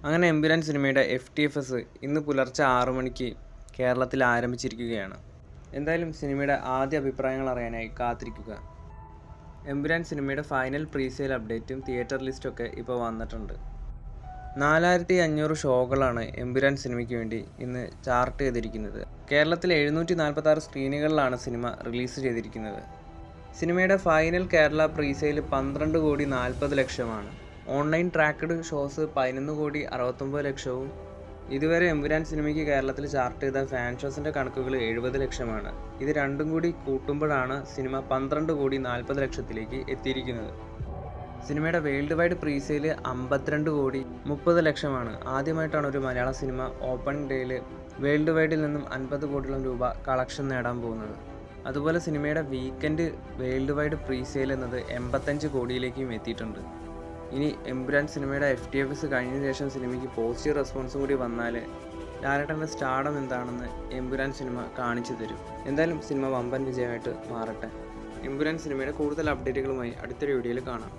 അങ്ങനെ എമ്പുരാൻ സിനിമയുടെ FTFS ഇന്ന് പുലർച്ചെ 6 മണിക്ക് കേരളത്തിൽ ആരംഭിച്ചിരിക്കുകയാണ്. എന്തായാലും സിനിമയുടെ ആദ്യ അഭിപ്രായങ്ങൾ അറിയാനായി കാത്തിരിക്കുക. എമ്പുരാൻ സിനിമയുടെ ഫൈനൽ പ്രീസെയിൽ അപ്ഡേറ്റും തിയേറ്റർ ലിസ്റ്റൊക്കെ ഇപ്പോൾ വന്നിട്ടുണ്ട്. 4500 ഷോകളാണ് എമ്പുരാൻ സിനിമയ്ക്ക് വേണ്ടി ഇന്ന് ചാർട്ട് ചെയ്തിരിക്കുന്നത്. കേരളത്തിൽ 746 സ്ക്രീനുകളിലാണ് സിനിമ റിലീസ് ചെയ്തിരിക്കുന്നത്. സിനിമയുടെ final Kerala presale 12,40,00,000 online tracked shows 11,69,00,000. ഇതുവരെ എമ്പുരാൻ സിനിമയ്ക്ക് കേരളത്തിൽ ചാർട്ട് ചെയ്ത ഫാൻ ഷോസിൻ്റെ കണക്കുകൾ 70,00,000. ഇത് രണ്ടും കൂടി കൂട്ടുമ്പോഴാണ് സിനിമ 12,40,00,000 എത്തിയിരിക്കുന്നത്. സിനിമയുടെ വേൾഡ് വൈഡ് പ്രീസെയിൽ 52,30,00,000. ആദ്യമായിട്ടാണ് ഒരു മലയാള സിനിമ ഓപ്പണിംഗ് ഡേയിൽ വേൾഡ് വൈഡിൽ നിന്നും 50 കോടിയോളം രൂപ കളക്ഷൻ നേടാൻ പോകുന്നത്. അതുപോലെ സിനിമയുടെ വീക്കെൻഡ് വേൾഡ് വൈഡ് പ്രീസെയിൽ എന്നത് 85 കോടിയിലേക്കും എത്തിയിട്ടുണ്ട്. ഇനി എമ്പുരാൻ സിനിമയുടെ FTFS കഴിഞ്ഞ ശേഷം സിനിമയ്ക്ക് പോസിറ്റീവ് റെസ്പോൺസും കൂടി വന്നാൽ ലാലേട്ടൻ്റെ സ്റ്റാർഡം എന്താണെന്ന് എമ്പുരാൻ സിനിമ കാണിച്ചു തരും. എന്തായാലും സിനിമ വമ്പൻ വിജയമായിട്ട് മാറട്ടെ. എമ്പുരാൻ സിനിമയുടെ കൂടുതൽ അപ്ഡേറ്റുകളുമായി അടുത്തൊരു വീഡിയോയിൽ കാണാം.